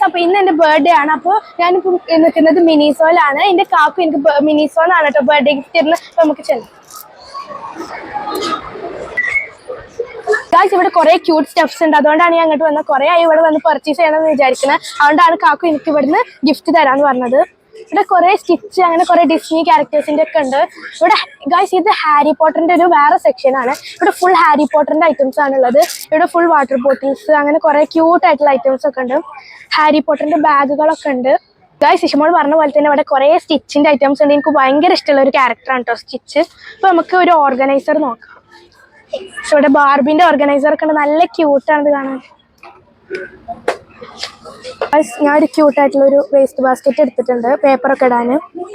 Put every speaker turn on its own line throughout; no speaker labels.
അപ്പോൾ ഇന്ന് എൻ്റെ ബർത്ത്ഡേ ആണ്. അപ്പോൾ ഞാനിപ്പോൾ നിൽക്കുന്നത് മിനിസോയിലാണ്. എൻ്റെ കാക്കു എനിക്ക് മിനിസോന്നാണ് കേട്ടോ ബർത്ത്ഡേ ഗിഫ്റ്റ് തരുന്നത്. അപ്പോൾ നമുക്ക് ചെല്ലാം. ഗായ്സ്, ഇവിടെ കുറേ ക്യൂട്ട് സ്റ്റഫ്സ് ഉണ്ട്. അതുകൊണ്ടാണ് ഞാൻ അങ്ങോട്ട് വന്നത്. കുറേ ആയി ഇവിടെ വന്ന് പർച്ചേസ് ചെയ്യണമെന്ന് വിചാരിക്കുന്നത്. അതുകൊണ്ടാണ് കാക്കു എനിക്ക് ഇവിടുന്ന് ഗിഫ്റ്റ് തരാമെന്ന് പറഞ്ഞത്. ഇവിടെ കുറേ സ്റ്റിച്ച് അങ്ങനെ കുറേ ഡിസ്നി ക്യാരക്ടേഴ്സിൻ്റെ ഒക്കെ ഉണ്ട്. ഇവിടെ ഗായ്സ് ഇത് ഹാരി പോട്ടറിൻ്റെ ഒരു വേറെ സെക്ഷനാണ്. ഇവിടെ ഫുൾ ഹാരി പോട്ടറിൻ്റെ ഐറ്റംസ് ആണുള്ളത്. ഇവിടെ ഫുൾ വാട്ടർ ബോട്ടിൽസ് അങ്ങനെ കുറേ ക്യൂട്ടായിട്ടുള്ള ഐറ്റംസ് ഒക്കെ ഉണ്ട്. ഹാരി പോട്ടറിൻ്റെ ബാഗുകളൊക്കെ ഉണ്ട്. ഗായ്സ്, ഇഷമോൾ പറഞ്ഞ പോലെ തന്നെ ഇവിടെ കുറേ സ്റ്റിച്ചിൻ്റെ ഐറ്റംസ് ഉണ്ട്. എനിക്ക് ഭയങ്കര ഇഷ്ടമുള്ള ഒരു ക്യാരക്ടറാണ് കേട്ടോ സ്റ്റിച്ച്. അപ്പോൾ നമുക്ക് ഒരു ഓർഗനൈസർ നോക്കാം. ഇവിടെ ബാർബിൻ്റെ ഓർഗനൈസർ ഒക്കെ ഉണ്ട്. നല്ല ക്യൂട്ടാണ് കാണാൻ. ഞാൻ ഒരു ക്യൂട്ടായിട്ടുള്ള ഒരു വേസ്റ്റ് ബാസ്ക്കറ്റ് എടുത്തിട്ടുണ്ട് പേപ്പറൊക്കെ ഇടാൻ.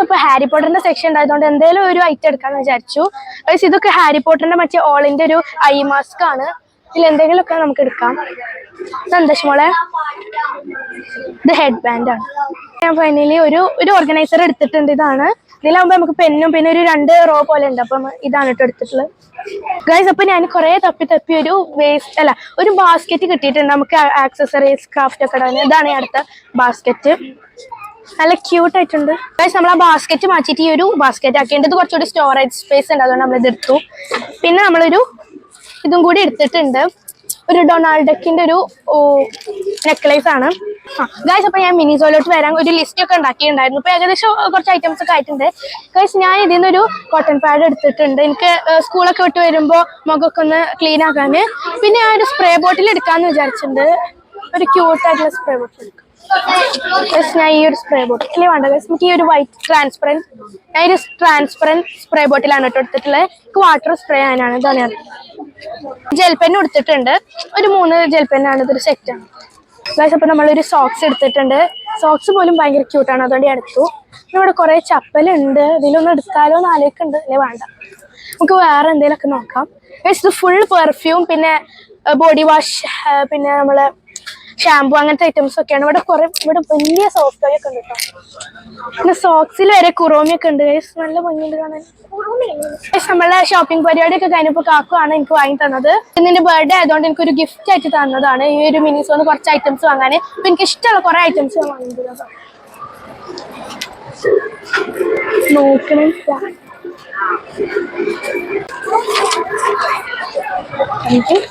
അപ്പോൾ ഹാരി പോട്ടറിൻ്റെ സെക്ഷൻ ഉണ്ടായതുകൊണ്ട് എന്തെങ്കിലും ഒരു ഐറ്റം എടുക്കാമെന്ന് വിചാരിച്ചു. ഗൈസ്, ഇതൊക്കെ ഹാരി പോട്ടറിൻ്റെ മറ്റേ ഓളിൻ്റെ ഒരു ഐ മാസ്ക് ആണ്. ഇതിൽ എന്തെങ്കിലുമൊക്കെ നമുക്ക് എടുക്കാം. ഇതെന്താ മോളെ? ഇത് ഹെഡ് ബാൻഡാണ്. ഞാൻ ഫൈനലി ഒരു ഓർഗനൈസർ എടുത്തിട്ടുണ്ട്. ഇതാണ്. ഇതിലാകുമ്പോൾ നമുക്ക് പെന്നും പിന്നെ ഒരു 2 റോ പോലെ ഉണ്ട്. അപ്പം ഇതാണ് കേട്ടോ എടുത്തിട്ടുള്ളത്. ഗൈസ്, അപ്പോൾ ഞാൻ കുറേ തപ്പി ഒരു ബാസ്ക്കറ്റ് കിട്ടിയിട്ടുണ്ട്. നമുക്ക് ആക്സസറീസ് ക്രാഫ്റ്റ് ഒക്കെ ഇടാൻ. ഇതാണ് അടുത്ത ബാസ്ക്കറ്റ്. നല്ല ക്യൂട്ടായിട്ടുണ്ട്. ഗൈസ്, നമ്മൾ ആ ബാസ്ക്കറ്റ് മാറ്റിയിട്ട് ഈ ഒരു ബാസ്ക്കറ്റ് ആക്കിയിട്ട് കുറച്ചുകൂടി സ്റ്റോറേജ് സ്പേസ് ഉണ്ട്. അതുകൊണ്ട് നമ്മളിത് എടുത്തു. പിന്നെ നമ്മളൊരു ഇതും കൂടി എടുത്തിട്ടുണ്ട്. ഒരു ഡൊണാൾഡ് ഡക്കിൻ്റെ ഒരു നെക്ലേസ് ആണ്. ഗൈസ്, അപ്പോൾ ഞാൻ മിനിസോയിലോട്ട് വരാൻ ഒരു ലിസ്റ്റ് ഒക്കെ ഉണ്ടാക്കിയിട്ടുണ്ടായിരുന്നു. ഇപ്പോൾ ഏകദേശം കുറച്ച് ഐറ്റംസ് ഒക്കെ ആയിട്ടുണ്ട്. ഗൈസ്, ഞാൻ ഇതിൽ നിന്നൊരു കോട്ടൺ പാഡ് എടുത്തിട്ടുണ്ട്. എനിക്ക് സ്കൂളൊക്കെ വിട്ട് വരുമ്പോൾ മുഖമൊക്കെ ഒന്ന് ക്ലീൻ ആക്കാൻ. പിന്നെ ഞാൻ ഒരു സ്പ്രേ ബോട്ടിൽ എടുക്കാമെന്ന് വിചാരിച്ചിട്ടുണ്ട്. ഒരു ക്യൂട്ടായിട്ടുള്ള സ്പ്രേ ബോട്ടിൽ എടുക്കാം. ഗൈസ്, ഞാൻ ഈ ഒരു സ്പ്രേ ബോട്ടിൽ വേണ്ട. ഗൈസ്, നമുക്ക് ഈ ഒരു വൈറ്റ് ട്രാൻസ്പെറൻറ്റ് സ്പ്രേ ബോട്ടിലാണ് കേട്ടോ എടുത്തിട്ടുള്ളത്. എനിക്ക് വാട്ടർ സ്പ്രേ ആനാണ്. ഇതാണ് ജെൽ പെൻ എടുത്തിട്ടുണ്ട്. ഒരു 3 ജെൽ പെന്നാണ്. ഇതൊരു സെറ്റാണ്. ഗൈസ്, അപ്പോൾ നമ്മളൊരു സോക്സ് എടുത്തിട്ടുണ്ട്. സോക്സ് പോലും ഭയങ്കര ക്യൂട്ടാണ്. അതുകൊണ്ട് ഞാൻ എടുത്തു. ഇവിടെ കുറേ ചപ്പലുണ്ട്. ഇതിലൊന്നും എടുത്താലോ എന്ന് ആലോചിക്കുന്നുണ്ട്. അല്ലേ വേണ്ട, നമുക്ക് വേറെ എന്തെങ്കിലുമൊക്കെ നോക്കാം. ഗൈസ്, ഇത് ഫുൾ പെർഫ്യൂം പിന്നെ ബോഡി വാഷ് പിന്നെ നമ്മളെ ഷാമ്പു അങ്ങനത്തെ ഐറ്റംസ് ഒക്കെയാണ്. ഇവിടെ വലിയ സോഫ്റ്റ് ടോയ് ഒക്കെ ഉണ്ട് കേട്ടോ. പിന്നെ സോക്സിൽ വരെ കുറോമിയൊക്കെ ഉണ്ട്. ഗൈസ്, നല്ല ഭംഗിയുണ്ട് കാണാൻ. ഗൈസ്, നമ്മളെ ഷോപ്പിംഗ് പരിപാടിയൊക്കെ കഴിഞ്ഞപ്പോൾ കാക്കുവാണ് എനിക്ക് വാങ്ങി തന്നത്. ഇന്നെൻ്റെ ബർത്ത്ഡേ ആയതുകൊണ്ട് എനിക്കൊരു ഗിഫ്റ്റ് ആയിട്ട് തന്നതാണ് ഈ ഒരു മിനിസോന്ന് കുറച്ച് ഐറ്റംസ് വാങ്ങാൻ. അപ്പോൾ എനിക്ക് ഇഷ്ടമുള്ള കുറേ ഐറ്റംസ് ഞാൻ വാങ്ങിയിട്ടുള്ളത്. നോക്കണം. Thank you.